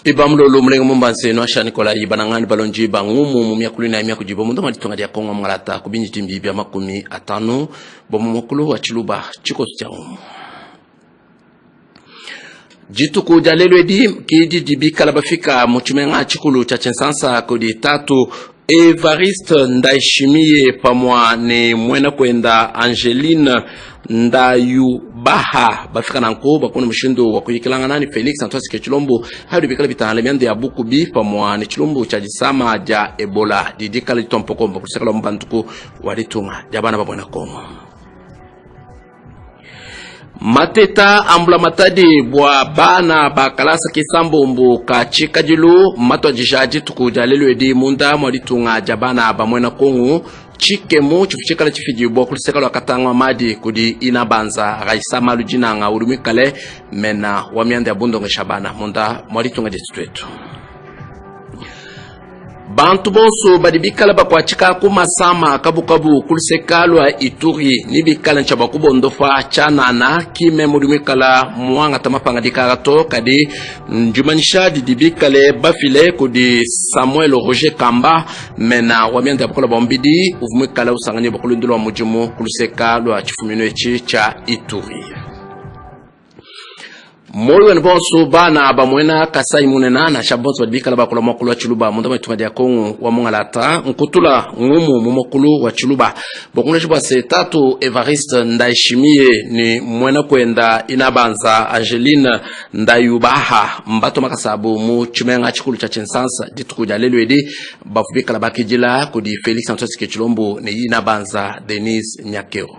Ibamlo mlenga mumbanse no ashani kola ibanangani balonji bangumu mumya kulina imya kujibo mundo malitonga dia Kongo mngalata kubinyi timbi bya 50 bomumukulu wa Chiluba chiko changu jitu kujalelwe di kidi dibi kalabafika muchumenga chikulu cha Chensansa kodi tatu Evariste Ndayishimiye pamwa ni mwena kwenda Angeline Ndayubaha bafika nanko bakuna mushindo wakuyikilanga nani Felix Antoine Chilombo hadi bikala bitana myande ya Bukubi pamwa ni Chilombo cha jisama ja Ebola didikala tompokombo kusekala mbantuko walitunga jabana babona Kongo mateta ambula matadi bwa bana bakalasa kisambo mbu kachika jilu mato jijaji tukujalelu edi munda mwalitunga jabana bamwena Kongo chike mu chufichikala chifijibwa kulisekala wakatangwa madi kudi inabanza raisa malu jinanga urumikale mena wamiande ya bundonge shabana munda mwalitunga district bantu bonso badibikala bakwachika kumasama kabukabu kulisekalwa Ituri nibikala nchaba kubondofa chanana kime mudumikala muanga tamapanga dikarato kadi njumanisha dibikale bafile kudi Samuel Roger Kamba mena wamianda bakola bombidi uvumikala usanganye bakulundulwa wa mujimu kulisekalwa chifuminwechi cha Ituri Moyo nbonso bana bamwena Kasai munena na shabonso badibikala bakola mokulu wa Chiluba munda maitunga dia Kongo wa mungalata nkutula ngumu mumokulu wa Chiluba bokuna chibwa se tatu Evariste Ndayishimiye ni mwena kwenda inabanza Angeline Ndayubaha mbato makasabu mu chimenga chikulu cha Chensansa ditukuja lelu edi bafubikala bakijila kudi Felix Antoine Chilombo ni inabanza Denise Nyakero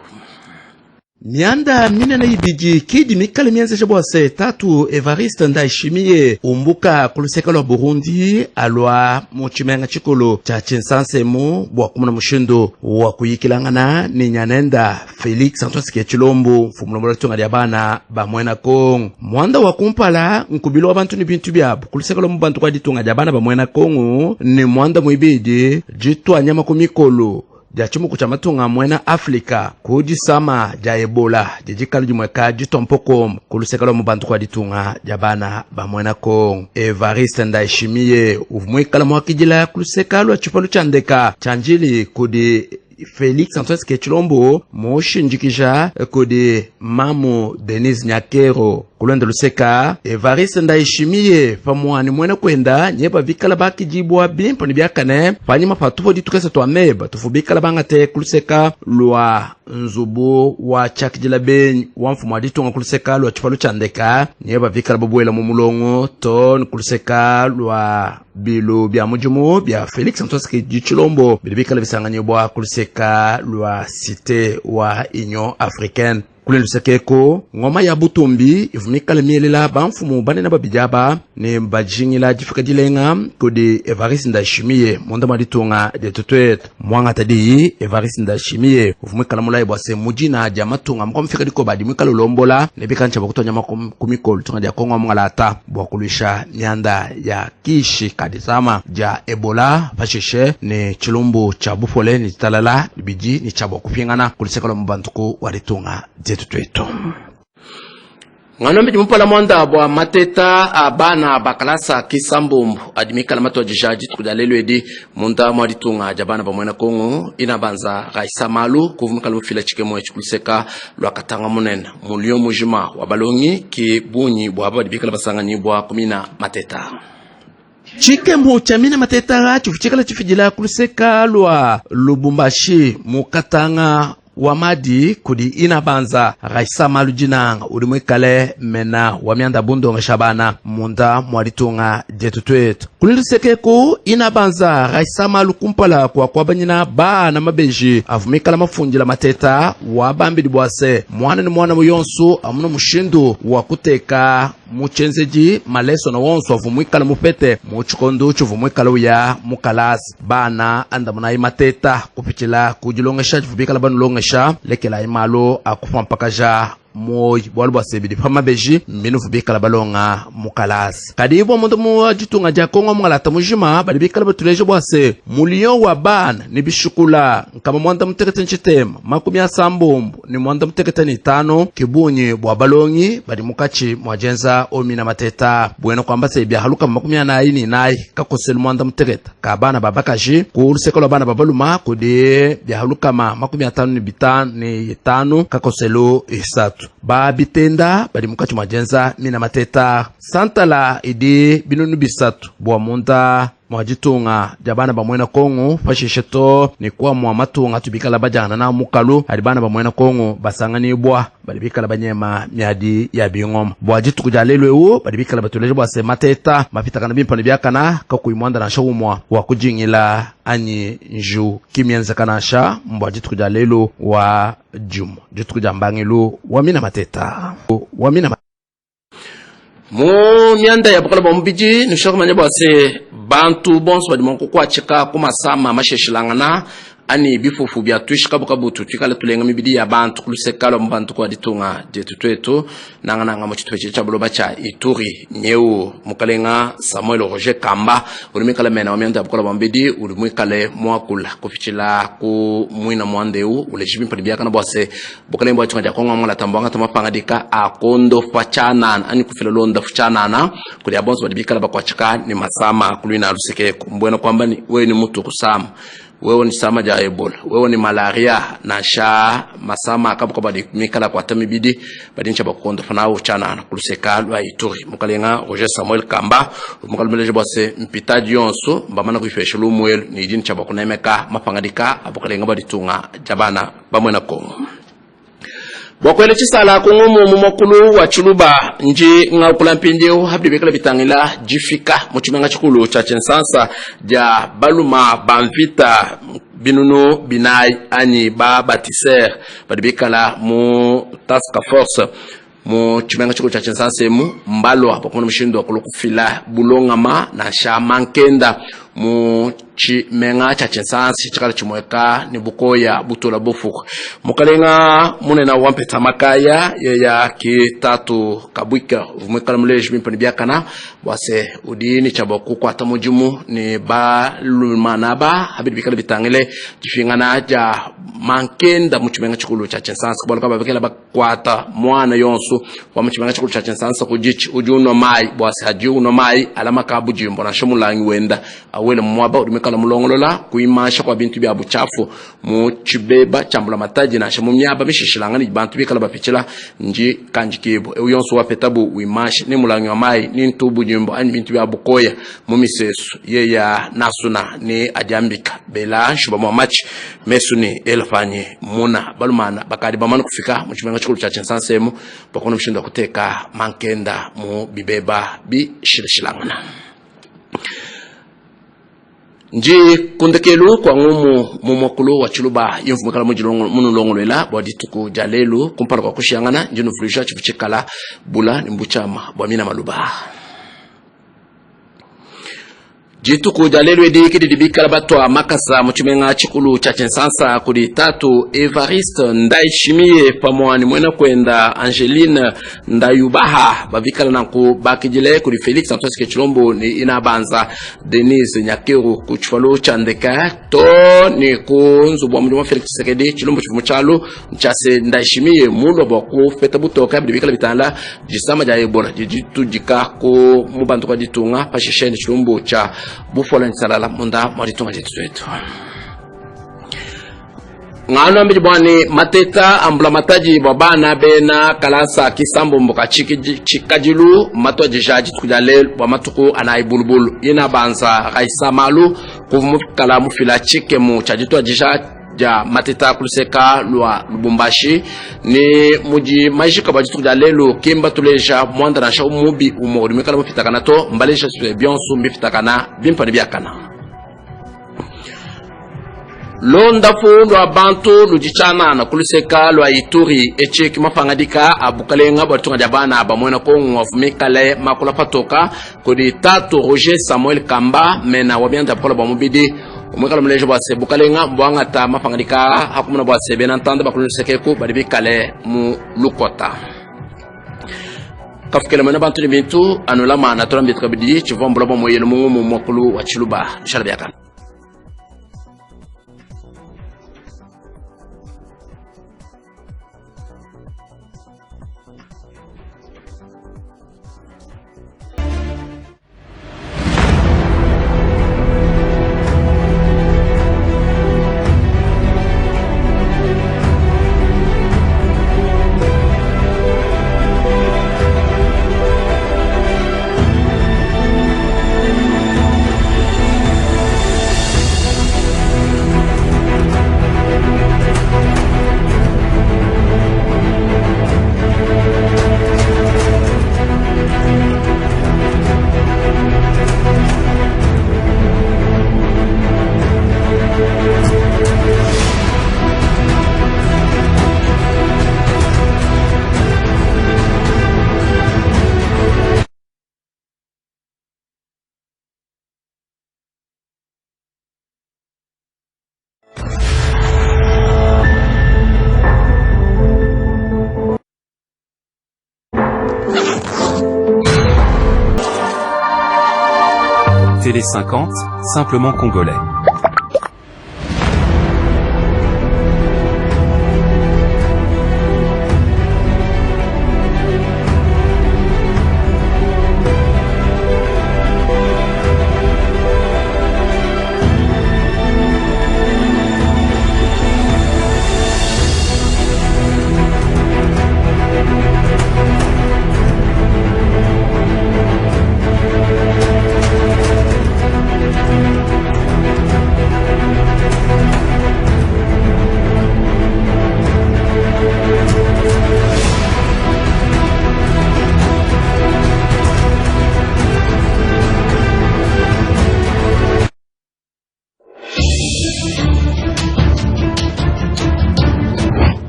Mianda minene ibiji kidi mikale mienze jabwa se tatu Evariste Ndayishimiye umbuka kulusekalo Burundi alwa muchimenga chikolo cha Chensansa mu bwa kumuna mushindo wa kuyikilangana ni nyanenda Felix Antoine Chilombo mfumulo mwalitunga dia bana bamwena Kongo mwanda wa kumpala nkubilo wa bantu ni bintu byabu kulusekalo mbantu kwa ditunga dia bana bamwena Kongo ni mwanda muibidi jitu anyama kumikolo ja chimuku cha matunga mwena Afrika kudi sama ja Ebola jijikalu jimweka jitompoko kulusekalo mbantu kwa ditunga jabana ba mwena Kongo Evariste Ndayishimiye uvumwikala mwakijila kulusekalo chupalu chandeka chanjili kudi Felix Antoine Chilombo moshinjikija kudi mamu Denise Nyakero kulenda luseka Evariste Ndayishimiye pamwani mwena kwenda nyeba vikala bakijibwa bimpo ni byakane panyima patuvo ditukese twameba tufubikala bangate kuluseka lwa nzubu wa chakijila ben wamfumu aditunga kuluseka lwa chipalu chandeka nyeba vikala babwela mu mulongo ton kuluseka lwa bilo bya mujumu bya Felix Antoine Chilombo bilibikala bisanganyibwa kuluseka lwa cité wa Union Africaine kule lusekeko ngoma ya Butumbi ivumikala mielela bamfumu banena babijaba ne mbajingila jifika dilenga kodi Evariste Ndayishimiye monda maditunga de tutwet mwanga tadi Evariste Ndayishimiye uvumikala mulai bwase mujina jamatunga mkomfika diko badi mwikala lombola nebikancha bakutonya makumikolo tunga dia Kongo mngalata bwakulisha nyanda ya kishi kadisama ja Ebola pashishe ne Chilombo cha Bufole ni talala biji ni chabo kupingana kulisekala mbantuko walitunga tweto nganombe mpala mwanda bwa mateta abana bakalasa kisambo adimikala mato jijaji tukudalelo edi munda mwaditunga jabana bamwena Kongo inabanza raisa malu kuvumikala mufila chikemo chikuliseka lwakatanga munena mulio mujima wabalongi ki bunyi bwa adimikala basangani bwa kumina mateta chike mhuchamina mateta chufichikala chifijila kuliseka lwa Lubumbashi mukatanga wamadi kudi inabanza raisa malujinanga ulimwekale mena wamianda bundonga shabana munda mwalitunga jetutwetu kulisekeko inabanza raisa malu kumpala kwa banyina ba na mabeji avumikala mafunjila mateta wabambidi bwase mwana ni mwana muyonsu amuno mushindu wakuteka muchenzeji maleso na wonsu avumikala mupete muchikondo chuvumikala uya mukalasi bana andamuna mateta kupichila kujilongesha chivubikala banu longesha lekela imalo akufa mpaka ja moi bwalo bwa sebidi pama beji minu fubikala balonga mukalasi kadibo mundu mu jitunga ja Kongo mwala tamujima bali bikala batuleje bwase mulion wa bana ni bishukula kama mwanda mtekete nchitema makumi ya sambombo ni mwanda mtekete ni tano kibunyi bwa balongi bali mukachi mwajenza omi na mateta bweno kwamba se bia haluka makumi ya naini nai kakoselu mwanda mtekete kabana babakaji kuulusekolo bana babaluma kudi bia haluka makumi ya tano ni bitano ni tano kakoselu isatu ba bitenda bali mukachi mwajenza mina mateta santala idi binunu bisatu bwa munda mwajitunga jabana bamwena Kongo fashisheto ni kwa matunga tubikala bajana na mukalu alibana bamwena Kongo basangani bwa balibikala banyema miadi ya bingoma bwajitu kujalelwe wo balibikala batuleje bwa se mateta mapita kana bimpani byakana kakuimwanda na shawumwa wa kujingila anyi nju kimyenza kanasha mbwajitu kujalelo wa jumu jitu kujambangelo wa mina mateta wa mina mu mianda ya bukala bombiji nishaka manya bwase bantu bonso badimonko kwa chika kuma sama masheshilangana ani bifufu bya twishika bukabutu twikala tulenga mibidi ya bantu kulusekala mbantu kwa ditunga jetu twetu nanga mu chitweche cha buloba cha Ituri nyeu mukalenga Samuel Roger Kamba ulimikala mena wamianda bukala bombidi ulimikale mwakula kufichila ku mwina mwandeu ulejibi mpani kana bwase bukala mbo changa Kongo mwala tambanga tamapanga dika akondo fachana ani kufila londa fachana kuli abonso badibikala bakwa chika ni masama kulina luseke mbwena kwamba ni wewe ni mtu kusama wewe ni sama ja Ebola wewe ni malaria na sha masama akabuka badi mikala kwa tamibidi badi nchaba kondo fana uchana kuluseka lwa Ituri mukalenga Roger Samuel Kamba mukalmeleje bose mpitaji yonso mbamana kuifeshulu mwel ni jini chaba kunemeka mapangadika abukalenga badi tunga jabana bamwena Kongo bokwele chisala kungumu mumokulu wa chuluba nji nga kulampindeo habdi bekala bitangila jifika muchimenga chikulu cha chensansa ja baluma bamvita binunu binai ani ba batiser badibekala mu task force mu chimenga chikulu cha chensansa mu mbalo hapo kuna mshindo kulukufila bulongama na sha mankenda mu chimenga cha chensansi chikala chimweka ni bukoya butola bofuku mukalenga munena wampeta makaya ya kitatu kabwika vumwekala muleji mimpani byakana bwase udini chaboku kwa tamujumu ni balumanaba habidi bikala bitangile jifingana ja mankenda mu chimenga chikulu cha chensansi kubala kaba bikala bakwata mwana yonsu wa mu chimenga chikulu cha chensansi kujichi ujuno mai bwase hajuno mai alama kabujimbo na shomulangi wenda awele mwaba udimekala mulongolola kuimasha kwa bintu bya buchafu mu chibeba chambula mataji na shamu myaba mishishilangani bantu bikala bapichila nji kanjikibo eyonso wa petabu uimashi ni mulangi wa mai ni ntubu jimbo ani bintu bya bukoya mu misesu ye ya nasuna ni ajambika bela shuba mu match mesuni elfanye muna balumana bakadi bamana kufika mu chimenga chikulu cha chensansemu bakono mshinda kuteka mankenda mu bibeba bi shilishilangana nji kundekelu kwa ngumu mumokulu wa chuluba yimfumukala munu longolwela bwadi tuku jalelu kumpala kwa kushiyangana njinu fulisha chifuchikala bula nimbuchama bwamina maluba jitu kujalelu ediki didibikala batwa makasa muchimenga chikulu cha chensansa kudi tatu Evariste Ndaishimie pamwani mwena kwenda Angeline Ndayubaha bavikala nanku bakijile kudi Felix Antoine Chilombo ni inabanza Denise Nyakeru kuchwalo chandeka to ni kunzubwa mjuma Felix Sekedi Chilombo chifumu mchase Ndaishimie mulo boku feta butoka bidibikala bitala jisama ja Ebola jitu jika ku mubantu kwa jitunga pashisheni Chilombo cha bufola nsalala munda maritunga jetu ngano mbiji bwani mateta ambula mataji babana bena kalasa kisambo mboka chikajilu matwa jijaji tukujale wa matuku anaibulubulu ina banza raisa malu kuvumukala mufila chike mu chajitwa jijaji ja mateta kuluseka lwa Lubumbashi ni muji majika bajitu ja lelo kimba tuleja mwanda na sha umubi umori mikala mufitakana to mbaleja bionsu mbifitakana bimpani byakana londa fu lwa bantu lujichana na kuluseka lwa Ituri eche kimafangadika abukalenga batunga jabana abamwena Kongo wafumikale makula patoka kodi tatu Roger Samuel Kamba mena wabianda pola bamubidi umwekala mleje bwase bukalenga mbwanga ta mapangandika hakumuna bwase benantanda bakulu sekeku bali bikale mu lukota kafukela mwana bantu ni bintu anulama na tola mbitka bidi chivombola bo moyelo mu mokulu wa chiluba shalabyaka. Télé 50, simplement congolais.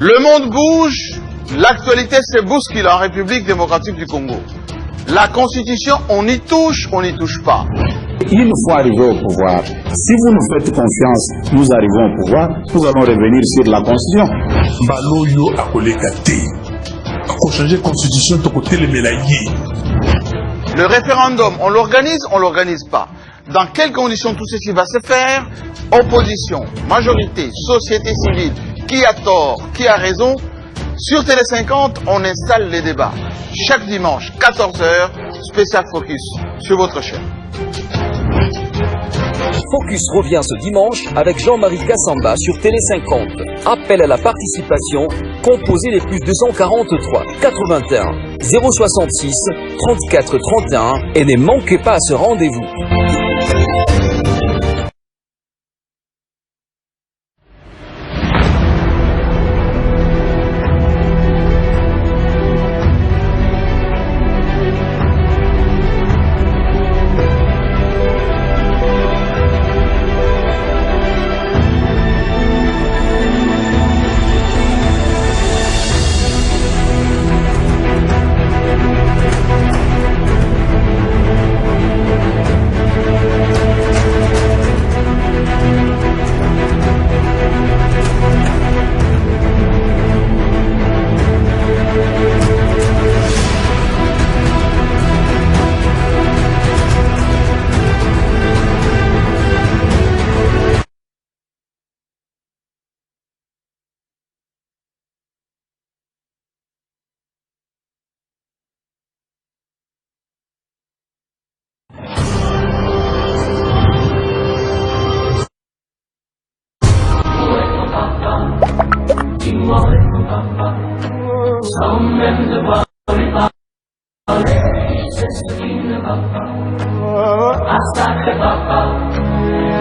Le monde bouge, l'actualité se bouscule en République démocratique du Congo. La Constitution, on y touche pas. Il faut arriver au pouvoir. Si vous nous faites confiance, nous arrivons au pouvoir, nous allons revenir sur la Constitution. Baloyo akolekate. Faut changer la Constitution de côté les mélaillés. Le référendum, on l'organise pas. Dans quelles conditions tout ceci va se faire? Opposition, majorité, société civile. Qui a tort, qui a raison? Sur Télé 50, on installe les débats. Chaque dimanche, 14h, spécial focus sur votre chaîne. Focus revient ce dimanche avec Jean-Marie Kassamba sur Télé 50. Appel à la participation, composez les plus 243 81 066 34 31 et ne manquez pas à ce rendez-vous.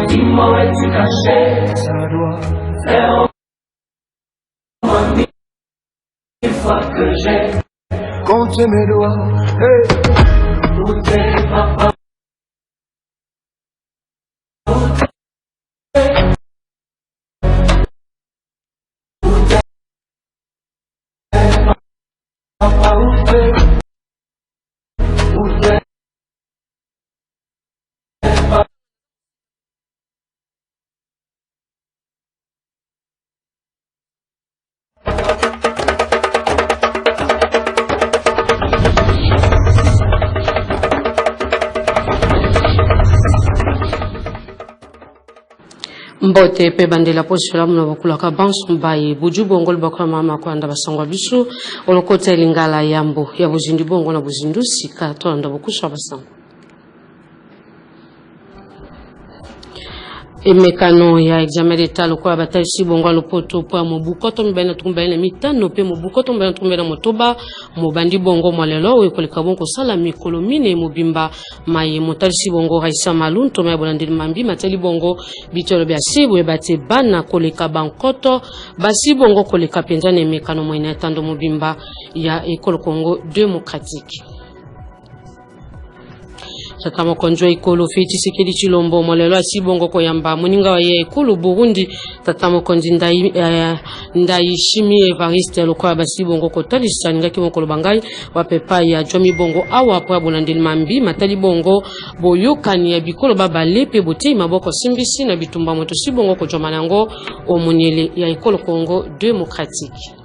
Dis-moi où es-tu caché? Ça doit faire au moins 1000 fois que j'ai compté mes doigts. Hey. Où t'es, papa? Mbote pe bandela posula mna bakula ka banso mbaye buju bongo bakwa mama kwanda basangwa biso olokota lingala yambo ya buzindi bongo na buzindu sika tonda bokuswa basangwa emekano ya examen d'etat lokwa batalisi bongo lopoto po mobukoto mbena tumbena mitano pe mobukoto mbena tumbena motoba mobandi bongo mwalelo ekoleka bongo sala mikolo mine mobimba maye motalisi bongo Raissa Malunto me bolandeli mambi matali bongo bitolo bya sibu ebate bana koleka bankoto basi bongo koleka penzane emekano mwena tando mobimba ya ekolo Congo démocratique. Tatamo konjwa ikolo feti sekedi chilombo molelo asibongo koyamba muninga wa ye ikolo Burundi tatamo konji ndai shimi Evariste lokwa basibongo kotalisa ngaki mokolo bangai wapepa ya jomi bongo awa po bolandeli mambi matali bongo boyokani ya bikolo baba lepe botei maboko simbisi na bitumba moto sibongo ko jomanango omunyele ya ikolo Congo démocratique.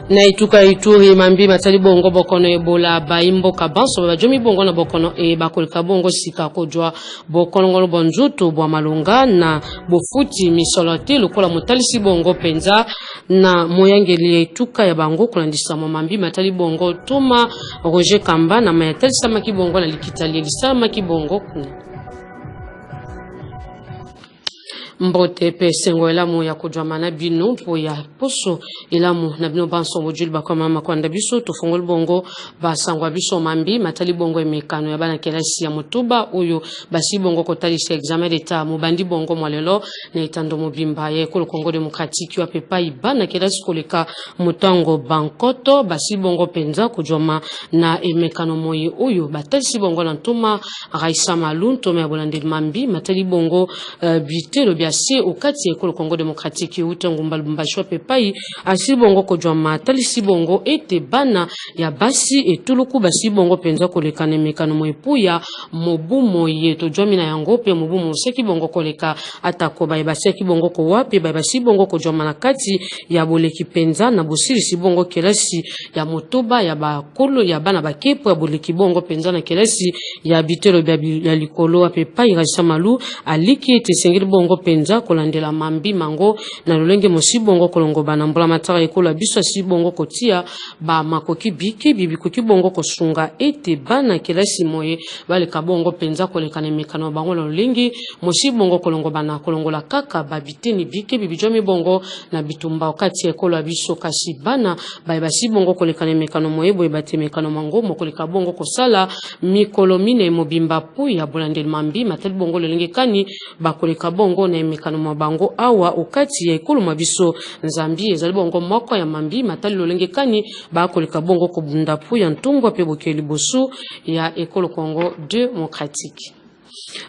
Na ituka ituri mambi matali bongo bokono ebola baimbo kabanso bajomi bongo na bokono bakolika bongo sika kojwa bokono ngolo bonjuto bwa malunga na bofuti misolote lokola motalisi bongo penza na moyangeli ituka ya bango kulandisa mambi matali bongo Toma Roger Kamba na mayatalisa makibongo na likitali lisa makibongo kuna mbote pe sengo elamu ya kujamana bino po ya poso elamu na bino banso mojul ba kwa mama kwanda biso to fongol bongo ba sangwa biso mambi matali bongo emekano ya bana kelasi ya motuba uyo basi bongo kotalisa examen d'etat mobandi bongo mwalelo na itando mobimba ya ekolo Congo démocratique wa pepa ibana kelasi koleka mutango bankoto basi bongo penza kujoma na emekano moye uyo batalisi bongo na Toma Raissa Malunto me bolandeli mambi matali bongo bitelo si ukati ekolo Congo démocratique utango mbalbumbashwa pepai asibongo kojwa talisi bongo ete bana ya basi etuluku basi bongo penza koleka nemekano moepuya mobumo yeto jomina yango pe mobumo seki bongo koleka atako ba baseki bongo ko wapi ba basi bongo kojwa manakati ya boleki penza na bosiri sibongo kelasi ya motoba ya bakolo ya bana bakepo ya boleki bongo penza na kelasi ya bitelo ya likolo pepai Raissa Malu aliki ete sengeli bongo penza kolandela mambi mango na lolenge mosibongo kolongo bana mbula matara ekola biso sibongo kotia ba makoki biki bibikoki bongo kosunga ete bana kelasi moye baleka bongo penza koleka na mekano bango lolenge mosibongo kolongo bana kolongola kaka babiteni biki bibijomi bongo na bitumba okati ekola biso kasi bana ba sibongo koleka na mekano moye boye batemekano mango mokoleka bongo kosala mikolo mine mobimba pu ya bolandeli mambi matali bongo lolenge kani bakoleka bongo na mekano mabango awa okati ya ekolo mabiso Nzambi ezali bongo moko ya mambi matali lolenge kani bakoleka bongo kobunda pu ya ntumbo pe bokeli bosu ya ekolo Congo démocratique.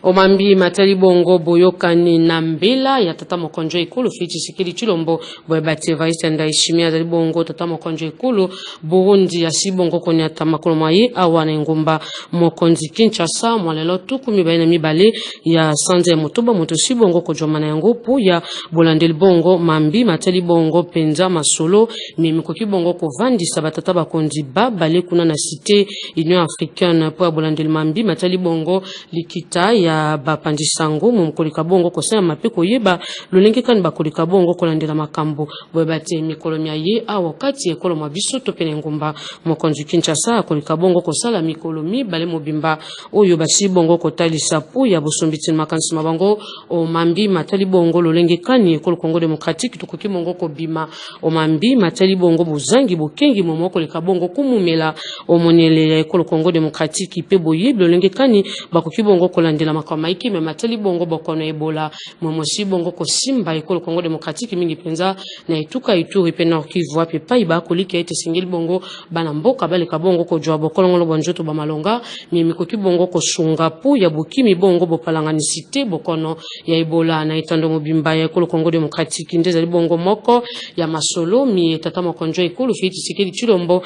Omambi matali bongo boyokani na mbela ya tata mokonjo ekolo fiti sikeli chilombo boye bati Evariste Ndayishimiye azali bongo tata mokonjo ekolo Burundi ya sibongo konya tamakolo maye awana ngomba mokonzi Kinshasa mwalelo tukumi baina mibale ya sanze motoba moto sibongo kojomana yango po ya bolandeli bongo mambi matali bongo penza masolo mimikoki bongo kovandisa batata bakonzi bale kuna na cité Union africaine po ya bolandeli mambi matali bongo likita ya bapandisango mukolika bongo kosaya mapeko yeba lolenge kan bakolika bongo kolandela makambo boye bate mikolomia ye awakati ekolo mabiso to pene ngomba mokonzi Kinshasa akolika bongo kosala mikolomi bale mobimba oyo basi bongo kotalisa pu ya bosombiti makansi mabango o mambi matali bongo lolenge kani ekolo Congo démocratique tukoki bongo kobima o mambi matali bongo bozangi bokengi momoko leka bongo kumumela o monele ya ekolo Congo démocratique pe boye lolenge kani bakoki bongo kolandela makamaiki me matali bongo bokono ebola momosi bongo kosimba ekolo Congo démocratique mingi penza na ituka ituri pe Nord Kivu pe paiba kolika ete singeli bongo bana mboka baleka bongo ko jwa bokolongolo bonjoto ba malonga mimikoki bongo kosunga pu ya bokimi bongo bopalanganisite bokono ya ebola na itando mobimba ya ekolo Congo démocratique ndezali bongo moko ya masolo mi tata mokonjo ekolo fiti sikeli chilombo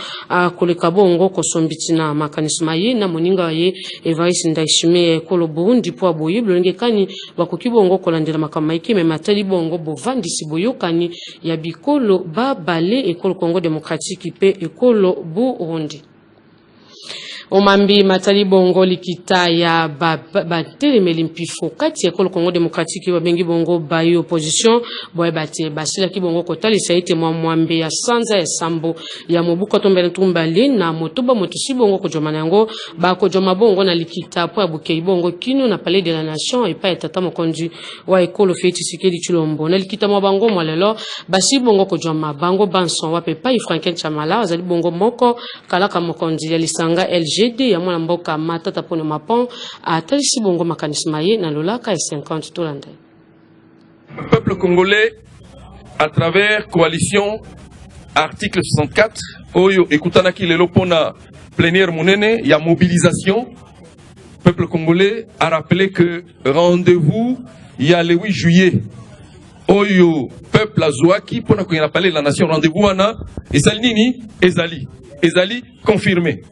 koleka bongo kosombiti na makanisma ye na moninga ye Evariste Ndayishimiye ekolo Burundi po aboye blonge kani bakoki bongo kolandela makamaiki me matali bongo bovandisi boyokani ya bikolo bale ekolo Congo démocratique pe ekolo Burundi. Omambi matali bongo likita ya batelemeli mpifo kati ekolo Congo démocratique wa bengi bongo bayi opposition boye bate basila ki bongo kotali saite mwambe ya sanza ya sambo ya mobuko tombele tumbali na motoba motusi bongo kojomana yango ba kojoma bongo na likita po abuke bongo kino na palais de la nation et pas tata mokonzi wa ekolo feti sikeli chilombo na likita mwabango mwalelo basi bongo kojoma bango banson wa pepa Franken Chamala azali bongo moko kalaka mokonzi ya lisanga LGD ya mwana mboka matata pone mapon atalisi bongo makanisma ye na lolaka et 50 tolande. Peuple congolais à travers coalition article 64 oyo ekutanaki lelo pona plénière monene ya mobilisation. Peuple congolais a rappelé que rendez-vous il y a le 8 juillet oyo peuple azwaki pona ko parler la nation rendez-vous wana ezali nini ezali confirmé.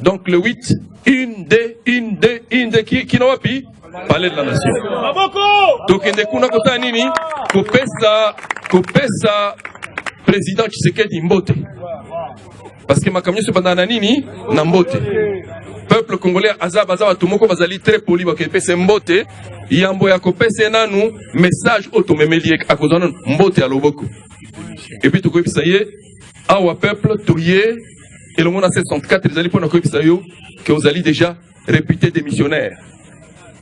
Donc le 8 une des qui n'a wapi parler de la nation. Donc ndekuna kota nini kopesa président Tshisekedi mbote. Parce que makamyo se bandana nini na mbote. Peuple congolais azabaza batumoko bazali très poli bakepesa mbote yambo ya kopesa nanu message automemeli akozana mbote ya loboko. Et puis tukopisa ye awa peuple toye et le monde a 74 les alliés pour kopisa yo que vous allez déjà réputé des missionnaires.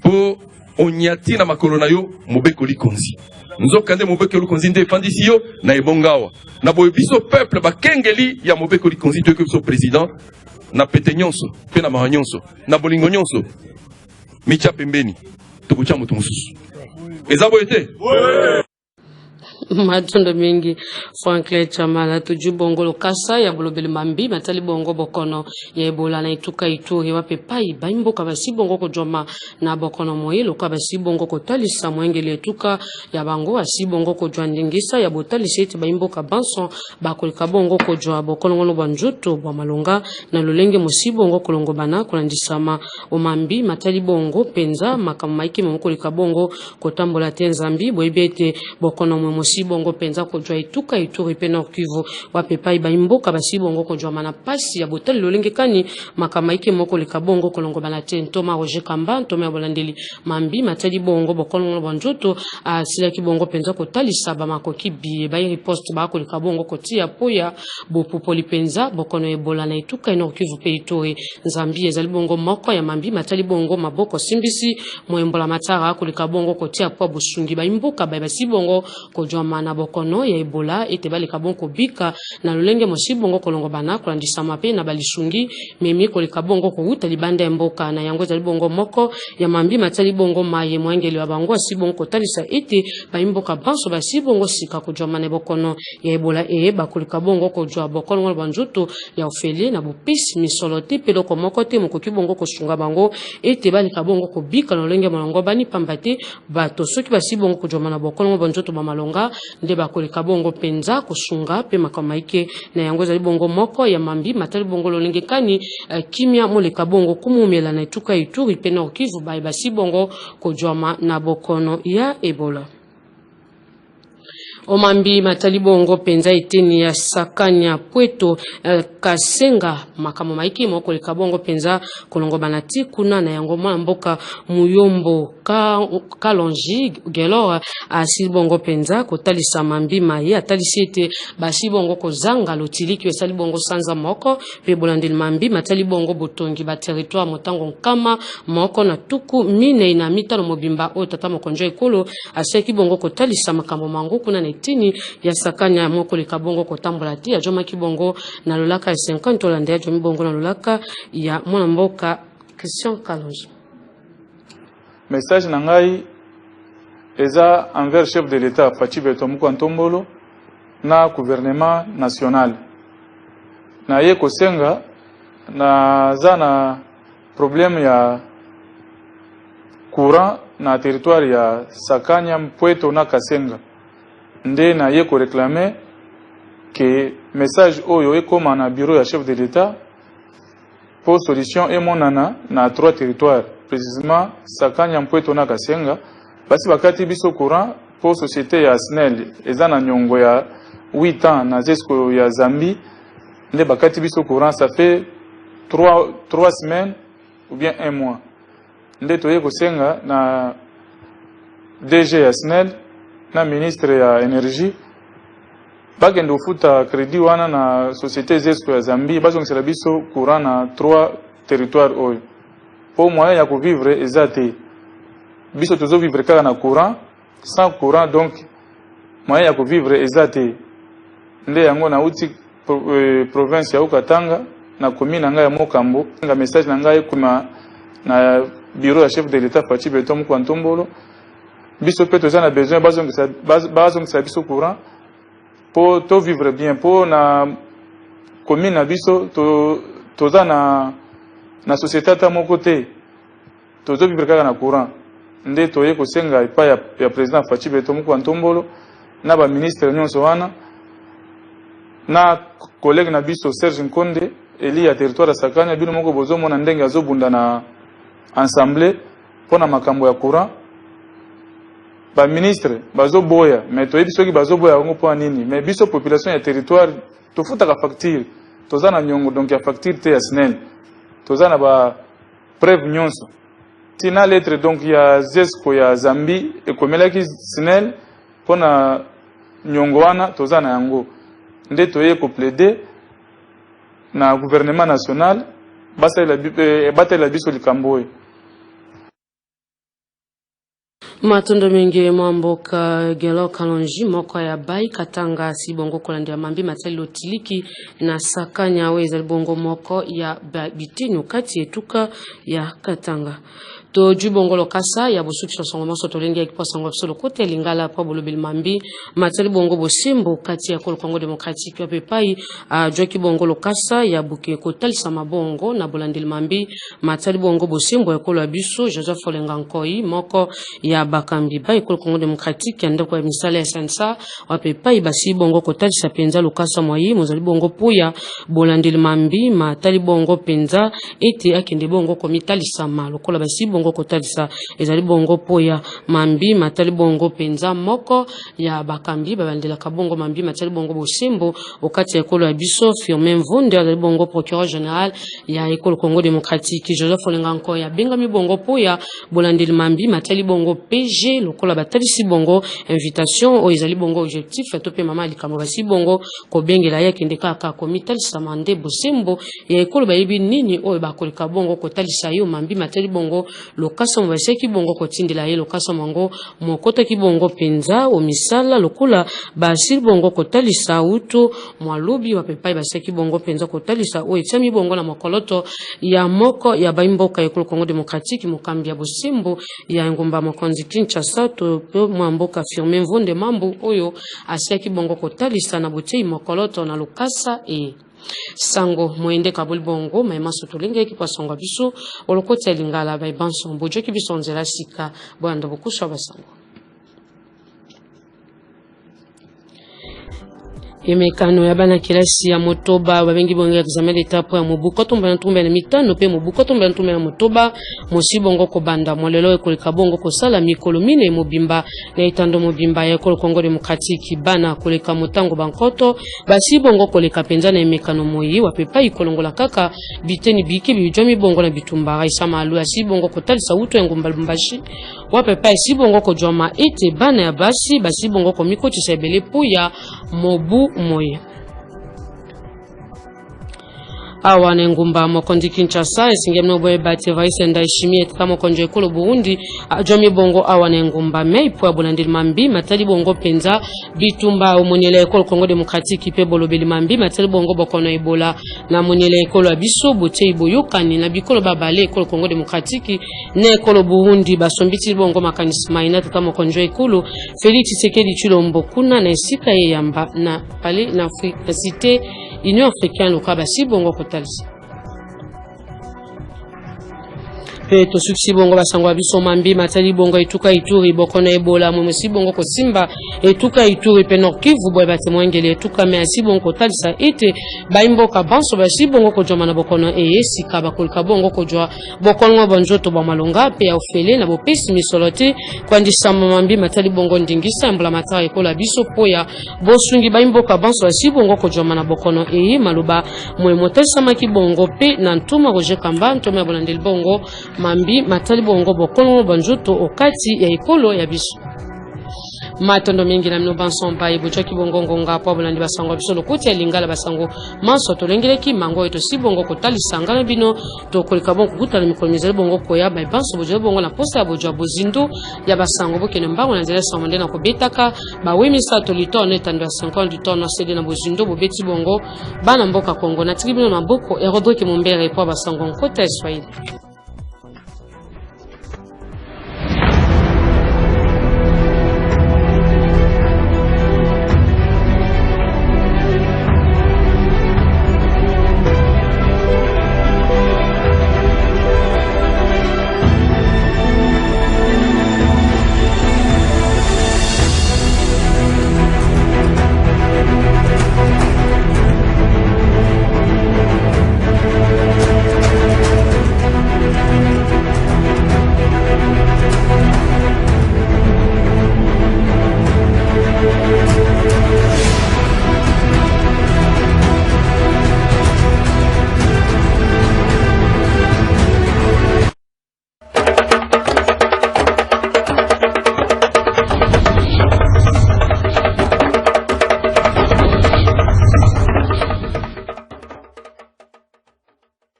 Pour onyati na makolona yo mobeko likonzi. Nzokande mobeko likonzi ndefandi siyo na ebongawa. Na boyebiso peuple bakengeli ya mobeko likonzi to que président na pete nyonso pe na mara nyonso na bolingo nyonso micha pembeni tukucha mutu mususu ezabo ete Matondo mingi Franklin Chamala tuju bongo lokasa ya bolobele mambi matali bongo bokono ya ebola na ituka ituri wape pai baimbo kabasi bongo kojoma na bokono moye lokabasi bongo kotali sa mwengele etuka ya bango asi bongo kojwa ndingisa ya botali sete baimbo kabanso bakolika bongo kojwa bokono ngono banjoto bwa malonga na lolenge musibo bongo kolongo bana kulandisama omambi matali bongo penza makamaiki mokolika bongo kotambola tenzambi boibete bokono mo bongo penza kojwa ituka ituri pe Nord Kivu wapepa ibaimboka basi bongo kojwa mana pasi ya botel lolenge kani makamaike moko leka bongo kolongo bana tentoma Roger Kamba ntoma bolandeli mambi matali bongo bokolongo bonjoto sila ki bongo penza kotali saba makoki bi ba riposte ba ko leka bongo kotia poya bopopoli penza bokono ebola na ituka Nord Kivu pe ituri Zambie ezali bongo moko ya mambi matali bongo maboko simbisi moembola matara ko leka bongo kotia po bosungi baimboka ba basi bongo kojwa mana bokono ya ebola ete baleka bongo bika na lolenge mosibongo kolongo bana kulandisa mape na balisungi memi koleka bongo kuuta libanda ya mboka na yango ezali bongo moko ya mambi matali bongo maye mwangeli wa bango asibongo kotalisa ete baimboka banso basibongo sika kojwa mana bokono ya ebola bakoleka bongo kojwa bokono banjoto ya ofele na bopisi misolote peloko moko te mokoki bongo kosunga bango ete baleka bongo kobika na lolenge molongo bani pambate bato soki basibongo kojwa mana bokono banjoto ba malonga nde bakoleka bongo penza kosunga pe makamaike na yango ezali bongo moko ya mambi matali bongo lolenge kani kimia moleka bongo kumumela na ituka ituri pe Nord Kivu basi bongo kojwama na bokono ya ebola. Omambi matali bongo penza eteni ya sakanya pweto kasenga makamo maiki moko leka bongo penza kolongo banati kuna na yango mboka muyombo kalonji gelo asi bongo penza kotalisa mambi mayi atalisi ete basi bongo kozanga lotiliki esali bongo sanza moko pe bolandeli mambi matali bongo botongi ba territoire motango nkama moko na tuku mine ina mitano mobimba o tata mokonjo ekolo aseki bongo kotalisa makambo mangu kuna na tini ya sakanya moko leka bongo kotambola ti ya joma ki bongo na lolaka ya 50 hollandais ya jomi bongo na lolaka ya mwana mboka Christian Kalonji. Message na ngai eza envers chef de l'État Fachi Betomuko Ntombolo na gouvernement national na ye kosenga na zana problème ya courant na territoire ya Sakanya Mpweto na Kasenga nde na ye ko réclamer que message oyo ekoma na bureau ya chef de l'État pour solution emonana na 3 territoires précisément Sakanya Mpweto na Kasenga basi bakati biso courant pour société ya SNEL eza na nyongo ya 8 ans na zesko ya Zambie nde bakati biso courant ça fait 3 semaines ou bien 1 mois. Nde toye kosenga na DG ya SNEL na ministre ya énergie bakende ofuta crédit wana na société Zesco ya Zambie bazongisela biso courant na 3 territoires oyo po moyen ya kovivre eza te biso tozovivre kaka na courant sans courant donc moyen ya kovivre eza te nde yango na uti province ya Okatanga na commune na ngai ya Mokambo nga message na ngai kuma na bureau ya chef de l'état Fachi Beton kwa Ntombolo biso pe toza na besoin bazongisa biso courant po to vivre bien po na commune na biso toza na société ata moko te tozo vivre kaka na courant nde toye kosenga epa ya président Fachi Beton kwa Ntombolo na ba ministre nyonso wana na collègue na biso Serge Nkonde eli ya territoire ya Sakanya bino moko bozomona ndenge azobunda na ensemble pona makambo ya courant ba ministre bazoboya mais toyebi soki bazoboya ngo po nini mais biso population ya territoire tofutaka facture toza na nyongo donc ya facture te ya SNEL toza na ba preuve nyonso tina lettre donc ya Zesco ya Zambie ekomelaki SNEL pona nyongo wana toza na yango nde toye ko plaider na gouvernement national batela biso likambo. Matondo mengi mwamboka gelo kalonji moko ya bai katanga si bongo kolandia mambi matali lotiliki na Sakanya weza bongo moko ya bitinu kati etuka ya Katanga. To jubongo lokasa ya bosuki songo maso tolengi ya kiposango solo kote lingala pa bolobil mambi matali bongo bosimbo kati ya Kongo Démocratique ya pepai joki bongo lokasa ya buke kotal sama bongo na bolandil mambi matali bongo bosimbo ya kolo abiso Joseph Olengankoi moko ya bakambi ba Kongo Démocratique ya ndako ya misala ya sensa wa pepai basi bongo kotal sa penza lokasa moyi mozali bongo puya bolandil mambi matali bongo penza ete akende bongo komitali sama lokola basi bongo kotalisa ezali bongo poya mambi matali bongo penza moko ya bakambi babandela kabongo mambi matali bongo bosimbo okati ya ekolo ya biso Firmin Mvunde ezali bongo procureur général ya ekolo Congo Démocratique Joseph Olenganko ya bengami bongo poya bolandeli mambi matali bongo PG lokola batalisi bongo invitation o ezali bongo objectif atope mama likambo basi bongo ko bengela ya kende kaka komitali samande bosimbo ya ekolo bayibi nini o bakoleka bongo kotalisa yo mambi matali bongo lokasa mwaseki bongo kotindela ye lokasa mongo mokoto ki bongo penza o misala lokola basili bongo kotalisa utu mwalubi wa pepai baseki bongo penza kotalisa o etami bongo na mokoloto ya moko ya baimboka ya Congo Démocratique mokambi ya bosimbo ya ngomba mokonzi Kinshasa to mwamboka Firmin Mvunde mambo oyo aseki bongo kotalisa na botei mokoloto na lokasa sango moende kabul bongo maima sotolinga ekipa songa biso olokoti lingala ba banso bojo ki biso nzela sika bwanda bokusha basango Emekano ya bana kilasi ya motoba babengi bongo examen d'étape ya mobuko tomba na tumba na mitano pe mobuko tomba na tumba na motoba mosi bongo ko banda molelo ekoleka bongo ko sala mikolo mine mobimba na itando mobimba ya ekolo Congo Démocratique bana koleka motango bankoto basi bongo koleka penza na emekano moyi wa pepa ikolongola kaka biteni biki bijomi bongo na bitumba raisa malu asi bongo ko talisa uto ngomba lumbashi wa pepa isi bongo ko joma ete bana ya basi bongo ko miko tsebele puya mobu moye awane ngumba mokondi Kinshasa esingemno boye bati Vice Ndayishimiye kama konje ekolo Burundi ajomi bongo awane ngumba meipo abolandil mambi matali bongo penza bitumba omonyele ekolo Congo Démocratique pe bolobeli mambi matali bongo bokono ebola na monyele ekolo abiso bote iboyokani na bikolo babale ekolo Congo Démocratique ne ekolo Burundi basombiti bongo makanisi maina kama konje ekolo Félix Tshisekedi Tshilombo kuna na esika yamba na pale na Afrique cité Union africaine lokaba si bongo kotalisa pe to suksi bongo basangwa biso mambi matali bongo etuka Ituri bokono ebola mwemsi bongo ko simba etuka Ituri pe Nord Kivu boy batemwengele etuka me asibongo talisa ete baimboka banso basibongo ko joma na bokono esika bakolka bongo ko jwa bokono bonjoto ba malonga pe ofele na bopesi misolote kwandisa mambi matali bongo ndingisa mbla mata ekola biso poya bosungi baimboka banso basibongo ko joma na bokono maluba mwemotesa makibongo pe na ntuma Roger Kamba ntoma bolandel bongo mambi matali bongo bokono bonjoto okati ya ekolo ya biso matondo mingi na mnobanson pa ibucho kibongo ngonga pa bolandi basango biso lokuti ya lingala basango manso to lengeleki mango eto sibongo kotali sangana bino to kolika bongo kutala mikolmizele bongo koya ba banso bojo bongo na posa bojo bozindo ya basango bokene mbango na nzela samande na kobetaka ba wemisa to litone tando 50 tonnes cede na bozindo bobeti bongo bana mboka Kongo na tribunal na boko Rodrigue Mumbere po basango nkota ya Swahili.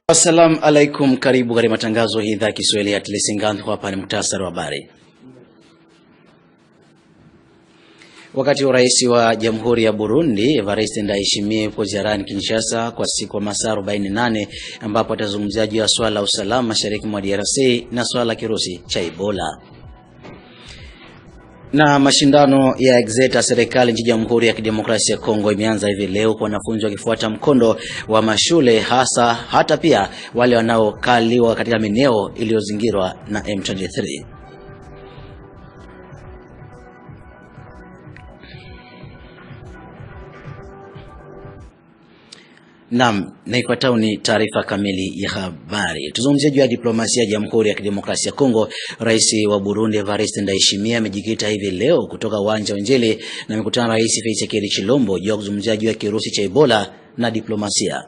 Assalamu alaikum, karibu katika matangazo hii idhaa Kiswahili ya Telesingandu. Hapa ni muhtasari wa habari. Wakati wa rais wa Jamhuri ya Burundi Evariste Ndayishimiye yupo ziarani Kinshasa kwa siku masaa 48 ambapo atazungumzia juu ya swala la usalama mashariki mwa DRC na swala la kirusi cha Ebola. Na mashindano ya Exeta serikali nchini Jamhuri ya Kidemokrasia ya Kongo imeanza hivi leo kwa wanafunzi wakifuata mkondo wa mashule hata pia wale wanaokaliwa katika maeneo iliyozingirwa na M23. Naam, na ifuatayo ni taarifa kamili ya habari. Tuzungumzie juu ya diplomasia ya Jamhuri ya Kidemokrasia ya Kongo. Rais wa Burundi Evariste Ndayishimiye amejikita hivi leo kutoka uwanja wa Njili na amekutana na Rais Tshisekedi Chilombo juu ya kuzungumzia juu ya kirusi cha Ebola na diplomasia.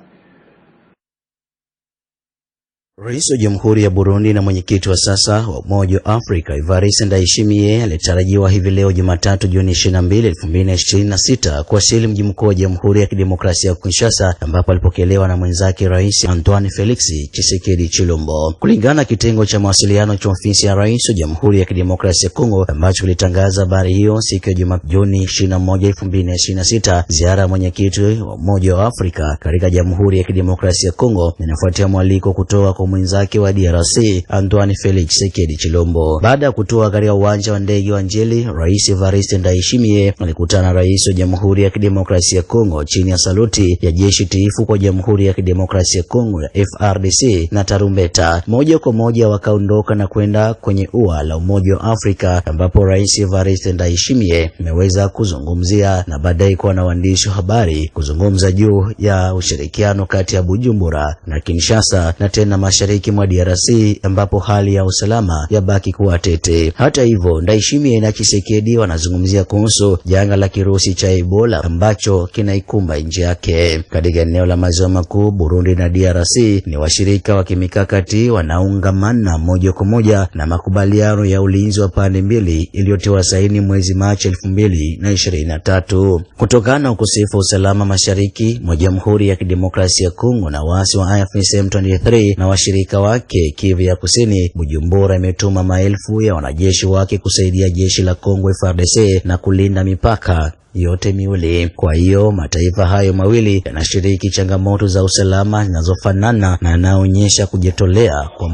Rais wa Jamhuri ya Burundi na mwenyekiti wa sasa wa Umoja wa Afrika Evariste Ndayishimiye alitarajiwa hivi leo Jumatatu Juni 22, 2026 kuwasili mji mkuu wa Jamhuri ya Kidemokrasia ya Kinshasa ambapo alipokelewa na mwenzake Rais Antoine Felix Tshisekedi Chilombo. Kulingana na kitengo cha mawasiliano cha ofisi ya Rais wa Jamhuri ya Kidemokrasia ya Kongo ambacho kilitangaza habari hiyo siku ya Juni 21, 2026, ziara ya mwenyekiti wa Umoja wa Afrika katika Jamhuri ya Kidemokrasia ya Kongo inafuatia mwaliko kutoka kwa mwenzake wa DRC Antoine Felix Tshisekedi Chilombo. Baada ya kutoa katika uwanja wa ndege wa Njili, Rais Evariste Ndayishimiye alikutana na Rais wa Jamhuri ya Kidemokrasia ya Kongo chini ya saluti ya jeshi tiifu kwa Jamhuri ya Kidemokrasia ya Kongo ya FRDC na tarumbeta. Moja kwa moja wakaondoka na kwenda kwenye ua la Umoja wa Afrika ambapo Rais Evariste Ndayishimiye ameweza kuzungumzia na baadaye kwa na waandishi wa habari kuzungumza juu ya ushirikiano kati ya Bujumbura na Kinshasa na tena mashariki mwa DRC ambapo hali ya usalama yabaki kuwa tete. Hata hivyo, Ndayishimiye na Tshisekedi wanazungumzia kuhusu janga la kirusi cha Ebola ambacho kinaikumba nchi yake. Katika eneo la Maziwa Makuu, Burundi na DRC ni washirika wa kimikakati wanaungamana moja kwa moja na makubaliano ya ulinzi wa pande mbili iliyotiwa saini mwezi Machi 2023. Kutokana na ukosefu wa usalama mashariki mwa Jamhuri ya Kidemokrasia ya Kongo na waasi wa AFC M23 na washirika wake Kivu ya Kusini, Bujumbura imetuma maelfu ya wanajeshi wake kusaidia jeshi la Kongo FARDC na kulinda mipaka yote miwili. Kwa hiyo mataifa hayo mawili yanashiriki changamoto za usalama zinazofanana na yanaonyesha kujitolea kwa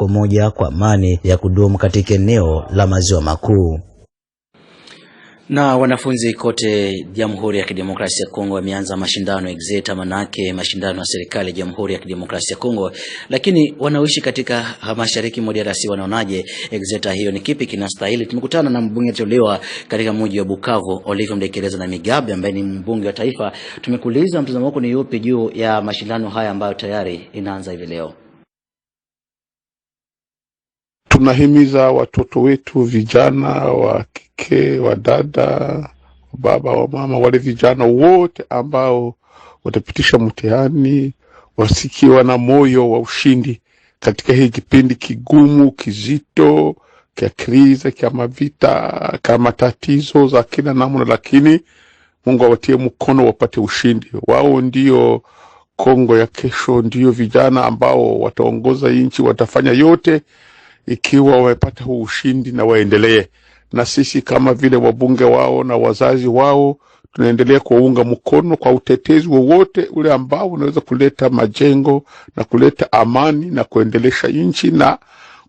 moja kwa amani ya kudumu katika eneo la Maziwa Makuu. Na wanafunzi kote Jamhuri ya Kidemokrasia ya Kongo wameanza mashindano exeta, manake mashindano ya serikali ya Jamhuri ya Kidemokrasia ya Kongo, lakini wanaoishi katika mashariki mwa DRC wanaonaje exeta hiyo, ni kipi kinastahili? Tumekutana na mbunge aliyetolewa katika mji wa Bukavu, Olivier Mdekereza na Migabe, ambaye ni mbunge wa taifa. Tumekuuliza mtazamo wako ni yupi juu ya mashindano haya ambayo tayari inaanza hivi leo. Tunahimiza watoto wetu, vijana wa kike, wa dada, baba, wa mama, wale vijana wote ambao watapitisha mtihani wasikiwa na moyo wa ushindi katika hii kipindi kigumu, kizito, kia kriza, kia mavita, kama tatizo za kila namna, lakini Mungu awatie mkono wapate ushindi. Wao ndio Kongo ya kesho, ndio vijana ambao wataongoza nchi, watafanya yote ikiwa wamepata huu ushindi na waendelee. Na sisi kama vile wabunge wao na wazazi wao tunaendelea kuunga mkono kwa utetezi wowote ule ambao unaweza kuleta majengo na kuleta amani na kuendelesha nchi na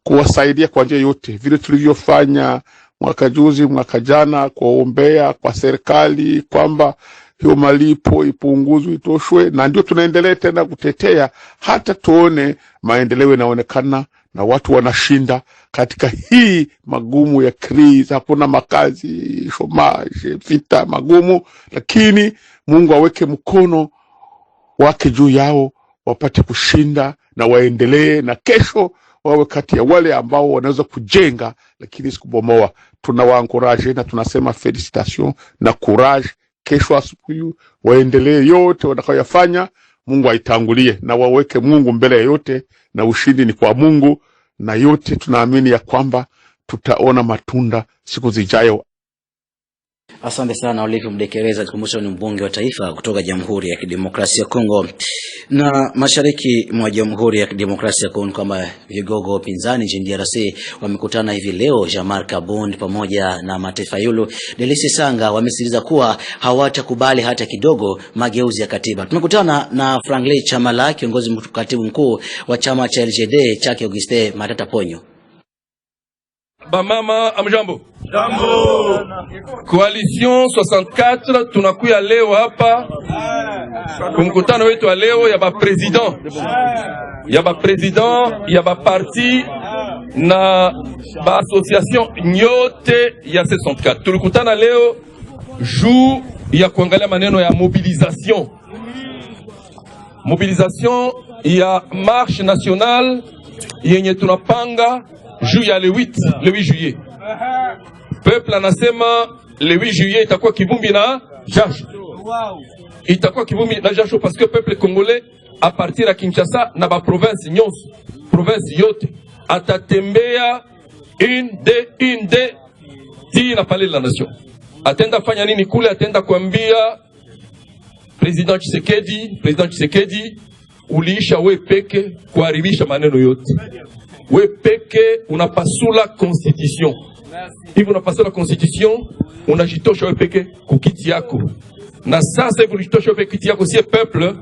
kuwasaidia kwa njia yote, vile tulivyofanya mwaka juzi, mwaka jana, kuombea kwa serikali kwamba hiyo malipo ipunguzwe, itoshwe, na ndio tunaendelea tena kutetea hata tuone maendeleo yanaonekana na watu wanashinda katika hii magumu ya krizi. Hakuna makazi, chômage, vita magumu, lakini Mungu aweke mkono wake juu yao, wapate kushinda na waendelee, na kesho wawe kati ya wale ambao wanaweza kujenga lakini sikubomoa. Tunawaencourage na tunasema felicitation na courage. Kesho asubuhi waendelee yote wanayofanya, Mungu aitangulie na waweke Mungu mbele ya yote, na ushindi ni kwa Mungu, na yote tunaamini ya kwamba tutaona matunda siku zijayo. Asante sana Olivier Mdekereza, tukumbusha ni mbunge wa taifa kutoka Jamhuri ya Kidemokrasia ya Kongo. Na mashariki mwa Jamhuri ya Kidemokrasia ya Kongo kama vigogo upinzani nchini DRC wamekutana hivi leo. Jean-Marc Kabund pamoja na Mataifa Yulu Delisi Sanga wamesisitiza kuwa hawatakubali hata kidogo mageuzi ya katiba. Tumekutana na Franklin Chamala, kiongozi katibu mkuu wa chama cha LGD chake Auguste Matata Ponyo. Bamama amjambo. Jambo. Coalition 64 tunakuya leo hapa kumkutano wetu wa leo ya ba president ya ba parti na ba association nyote ya 64. Tulikutana leo juu ya kuangalia maneno ya mobilisation ya marche nationale yenye tunapanga juu ya le 8 juillet. Peuple anasema le 8 juillet itakuwa kivumbi na jasho. Itakuwa kivumbi na jasho parce que peuple congolais à partir ya Kinshasa na ba province nyonso, province yote atatembea une de ti na palais de la nation. Atenda fanya nini kule? Atenda kuambia President Tshisekedi, uliisha we peke kuharibisha maneno yote. We peke unapasula constitution. Hivi unapasula constitution, unajitosha we peke kukiti yako. Na sasa hivi unajitosha we peke kukiti yako, siye peuple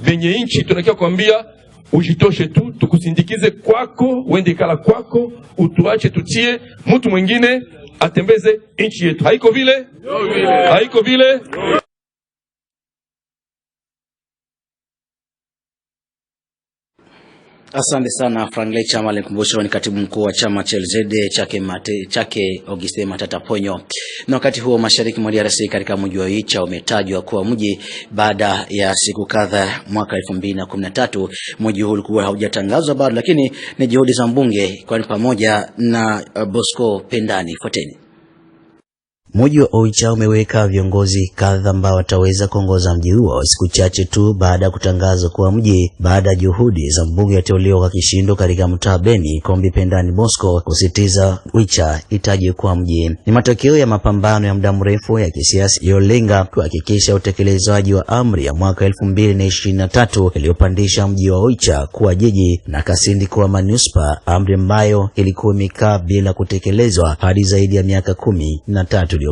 venye inchi tunakia kuambia ujitoshe tu, tukusindikize kwako, uende kala kwako, utuache tutie mtu mwingine atembeze inchi yetu. Haiko vile? Haiko vile? Asante sana Franklin Chamala, nikumbusha ni katibu mkuu wa chama cha LZD chake Auguste Matata Ponyo. Na wakati huo mashariki mwa DRC katika mji wa Oicha umetajwa kuwa mji baada ya siku kadhaa mwaka 2013. Mji huu ulikuwa haujatangazwa bado, lakini ni juhudi za mbunge kwa pamoja na Bosco Pendani. Fuateni. Mji wa Oicha umeweka viongozi kadhaa ambao wataweza kuongoza mji huo siku chache tu baada ya kutangazwa kwa mji, baada ya juhudi za mbunge ateuliwa kwa kishindo katika mtaa Beni Kombi Pendani Bosco kusitiza Oicha itaje kwa mji. Ni matokeo ya mapambano ya muda mrefu ya kisiasa yaliyolenga kuhakikisha utekelezaji wa amri ya mwaka 2023 iliyopandisha mji wa Oicha kuwa jiji na Kasindi kuwa manispa, amri ambayo ilikuwa imekaa bila kutekelezwa hadi zaidi ya miaka 13 iliyopita.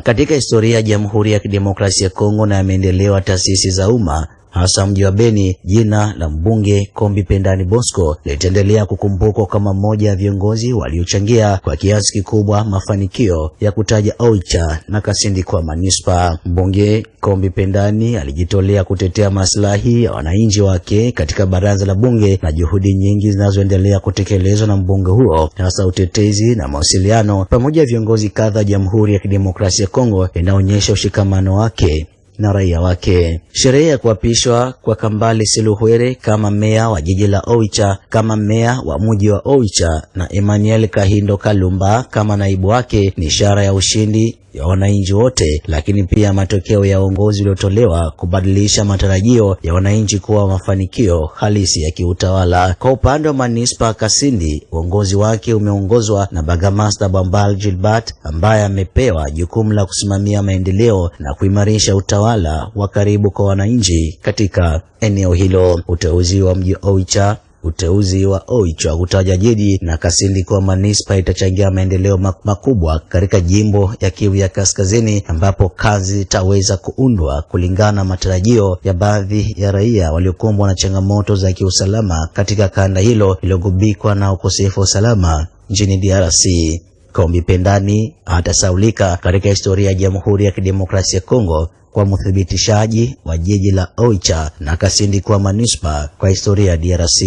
Katika historia ya Jamhuri ya Kidemokrasia ya Kongo na maendeleo ya taasisi za umma, hasa mji wa Beni. Jina la mbunge Kombi Pendani Bosco litaendelea kukumbukwa kama mmoja ya viongozi waliochangia kwa kiasi kikubwa mafanikio ya kutaja Oicha na Kasindi kwa manispa. Mbunge Kombi Pendani alijitolea kutetea maslahi ya wananchi wake katika baraza la bunge, na juhudi nyingi zinazoendelea kutekelezwa na mbunge huo, hasa utetezi na mawasiliano pamoja na viongozi kadha Jamhuri ya Kidemokrasia ya Kongo, inaonyesha ushikamano wake na raia wake. Sherehe ya kuapishwa kwa Kambale Seluhwere kama meya wa jiji la Oicha, kama meya wa mji wa Oicha, na Emmanuel Kahindo Kalumba kama naibu wake ni ishara ya ushindi ya wananchi wote, lakini pia matokeo ya uongozi uliotolewa kubadilisha matarajio ya wananchi kuwa mafanikio halisi ya kiutawala. Kwa upande wa manispa Kasindi, uongozi wake umeongozwa na Bagamaster Bambal Gilbert ambaye amepewa jukumu la kusimamia maendeleo na kuimarisha utawala wa karibu kwa wananchi katika eneo hilo. Uteuzi wa mji Oicha kutaja jiji na Kasindi kwa manispa itachangia maendeleo makubwa katika jimbo ya Kivu ya Kaskazini, ambapo kazi itaweza kuundwa kulingana na matarajio ya baadhi ya raia waliokumbwa na changamoto za kiusalama katika kanda hilo iliyogubikwa na ukosefu wa usalama nchini DRC. Kombi Pendani hatasaulika katika historia ya Jamhuri ya Kidemokrasia ya Kongo kwa mthibitishaji wa jiji la Oicha na Kasindi kwa manispa kwa historia ya DRC.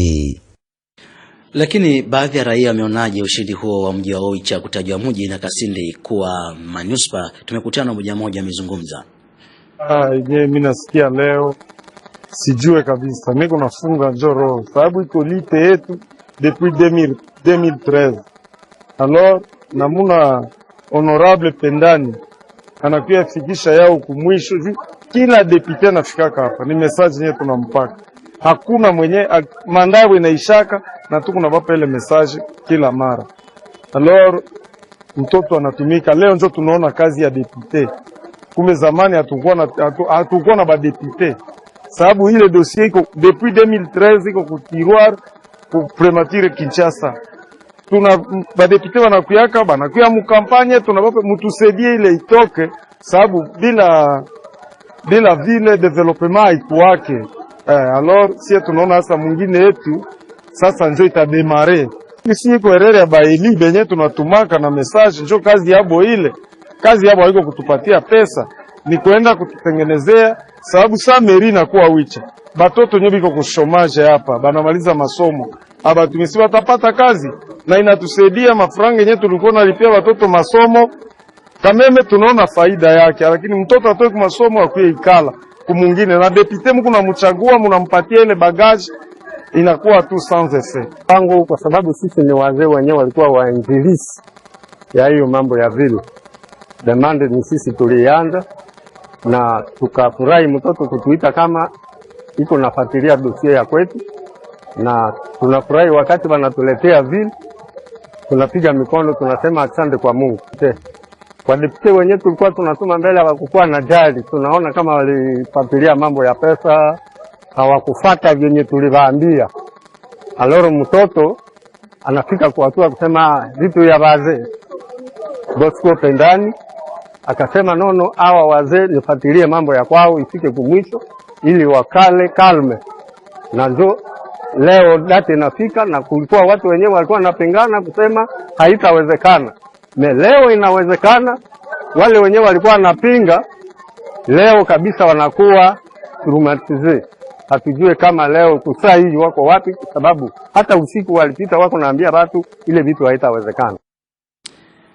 Lakini baadhi ya raia wameonaje ushindi huo wa mji wa Oicha kutajwa mji na Kasindi kuwa manispa? Tumekutana mmoja amezungumza. Mimi nasikia leo sijue kabisa, niko nafunga njoro sababu iko lite yetu depuis 2013. Alors namuna honorable Pendani anakuya fikisha yao kumwisho. Kila depute anafikaka hapa ni message yenyewe tunampaka, hakuna mwenye mandawe inaishaka na tuko na bapa ile message kila mara. Alors mtoto anatumika leo, ndio tunaona kazi ya depute. Kumbe zamani hatukuwa na ba depute, sababu ile dossier iko depuis 2013 iko ku tiroir ku premature Kinshasa. Tuna badepite wanakuyaka banakuya mukampanye, tunabapa mutusaidie ile itoke, sababu bila vile development haikuwake. Alors si tunaona sasa mwingine yetu sasa njo itademare. Sisi iko erere ya baeli benye tunatumaka na message, njo kazi yabo ile. Kazi yabo haiko kutupatia pesa, ni kwenda kututengenezea, sababu saa meri na kuwa Oicha. Batoto nyo biko kushomage hapa, banamaliza masomo. Abatumisi batapata kazi na inatusaidia mafranga yenyewe tulikuwa nalipia watoto masomo. Kameme tunaona faida yake, lakini mtoto atoe kwa masomo akuye ikala kumungine na depute mko namchagua mnampatia ile bagage, inakuwa tu sans effet. Pango kwa sababu sisi ni wazee wenyewe walikuwa wainjilisi ya hiyo mambo ya vile. Demande ni sisi tulianza na tukafurahi mtoto kutuita kama iko nafuatilia dossier ya kwetu, na tunafurahi wakati wanatuletea vile, tunapiga mikono, tunasema asante kwa Mungu. Kwa depute wenyewe tulikuwa tunasoma mbele hawakuwa na jali, tunaona kama walifuatilia mambo ya pesa, hawakufuata vyenye tuliwaambia. Aloro mtoto anafika kwa hatua kusema vitu ya wazee. Bosco Pendani akasema nono, hawa wazee nifuatilie mambo ya kwao ifike kumwisho ili wakale kalme. Na ndio leo date inafika, na kulikuwa watu wenyewe walikuwa wanapingana kusema haitawezekana. Leo inawezekana. Wale wenyewe walikuwa wanapinga, leo kabisa wanakuwa traumatize. Hatujue kama leo kusaa hii wako wapi, kwa sababu hata usiku walipita wako naambia watu ile vitu haitawezekana.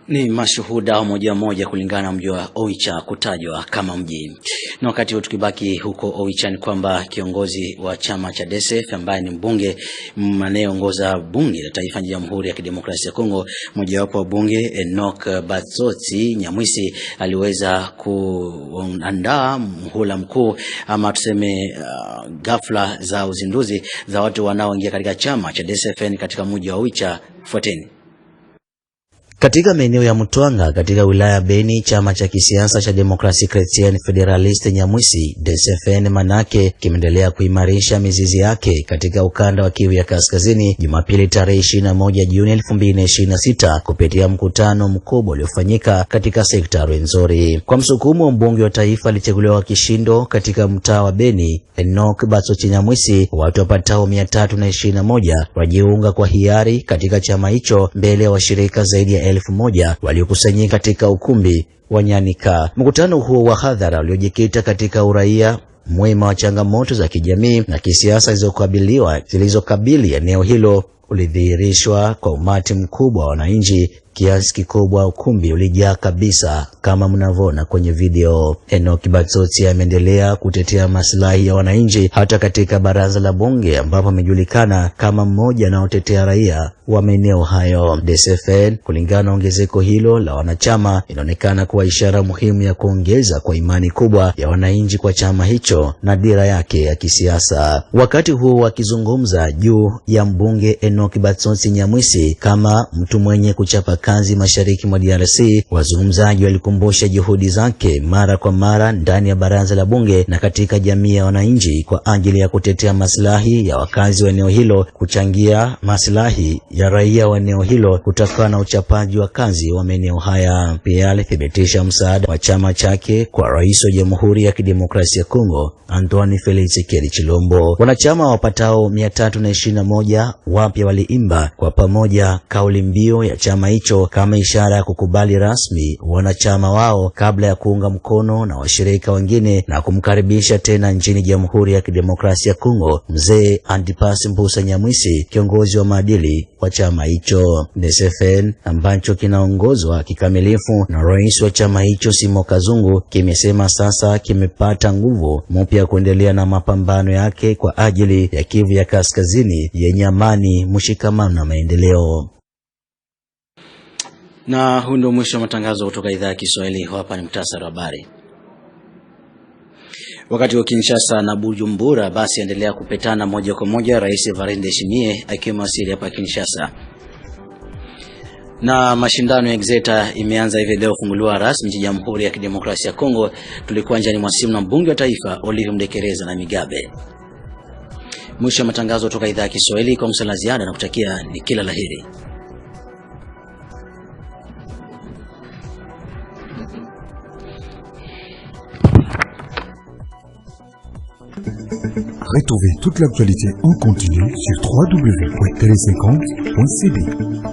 Ni mashuhuda moja kulingana na mji wa Oicha kutajwa kama mji. Na wakati huo tukibaki huko Oicha ni kwamba kiongozi wa chama cha DSF ambaye ni mbunge anayeongoza bunge la taifa la Jamhuri ya Kidemokrasia ya Kongo, mojawapo wa bunge Enoch Batsoti Nyamwisi aliweza kuandaa mhula mkuu ama tuseme ghafla za uzinduzi za watu wanaoingia katika chama cha DSFN katika mji wa Oicha. Fuateni. Katika maeneo ya Mtwanga katika wilaya ya Beni, chama cha kisiasa cha Democratic Christian Federalist Nyamwisi DCFN manake kimeendelea kuimarisha mizizi yake katika ukanda wa Kivu ya Kaskazini Jumapili tarehe 21 Juni 2026 kupitia mkutano mkubwa uliofanyika katika sekta Rwenzori. Kwa msukumo wa mbunge wa taifa alichaguliwa kishindo katika mtaa wa Beni Enoch Batsochi Nyamwisi, watu wapatao 321 wajiunga kwa hiari katika chama hicho mbele ya washirika zaidi ya 1000 waliokusanyika katika ukumbi wa Nyanika. Mkutano huo wa hadhara uliojikita katika uraia mwema wa changamoto za kijamii na kisiasa zilizokabili eneo hilo ulidhihirishwa kwa umati mkubwa wa wananchi. Kiasi kikubwa ukumbi ulijaa kabisa kama mnavyoona kwenye video. Enoch Batsochi ameendelea kutetea maslahi ya wananchi hata katika baraza la bunge ambapo amejulikana kama mmoja anaotetea raia wa maeneo hayo. DCFN kulingana na ongezeko hilo la wanachama inaonekana kuwa ishara muhimu ya kuongeza kwa imani kubwa ya wananchi kwa chama hicho na dira yake ya kisiasa. Wakati huo wakizungumza juu ya mbunge Enoch Batsochi Nyamwisi kama mtu mwenye kuchapa kazi mashariki mwa DRC, wazungumzaji walikumbusha juhudi zake mara kwa mara ndani ya baraza la bunge na katika jamii ya wananchi kwa ajili ya kutetea maslahi ya wakazi wa eneo hilo, kuchangia maslahi ya raia wa eneo hilo kutokana na uchapaji wa kazi wa maeneo haya. Pia alithibitisha msaada wa chama chake kwa Rais wa Jamhuri ya Kidemokrasia ya Kongo Antoine Felix Tshisekedi Tshilombo. Wanachama wapatao 321 wapya waliimba kwa pamoja kauli mbiu ya chama hicho kama ishara ya kukubali rasmi wanachama wao kabla ya kuunga mkono na washirika wengine na kumkaribisha tena nchini Jamhuri ya Kidemokrasia ya Kongo mzee Antipas Mbusa Nyamwisi, kiongozi wa maadili wa chama hicho. DCFN ambacho kinaongozwa kikamilifu na rais wa chama hicho Simo Kazungu kimesema sasa kimepata nguvu mpya kuendelea na mapambano yake kwa ajili ya Kivu ya Kaskazini yenye amani, mshikamano na maendeleo. Na huu ndio mwisho wa matangazo kutoka idhaa ya Kiswahili. Hapa ni muhtasari wa habari. Wakati wa Kinshasa na Bujumbura basi endelea kupetana moja kwa moja, Rais Evariste Ndayishimiye akiwa wasili hapa Kinshasa. Na mashindano ya Exeta imeanza hivi leo kufunguliwa rasmi nchini Jamhuri ya Kidemokrasia ya Kongo. Tulikuwa njiani mwa simu na mbunge wa taifa Olivier Mdekereza na Migabe. Mwisho wa matangazo kutoka idhaa ya Kiswahili. Kwa msala ziada na kutakia ni kila laheri. Retrouvez toute l'actualité en continu sur www.tele50.cd.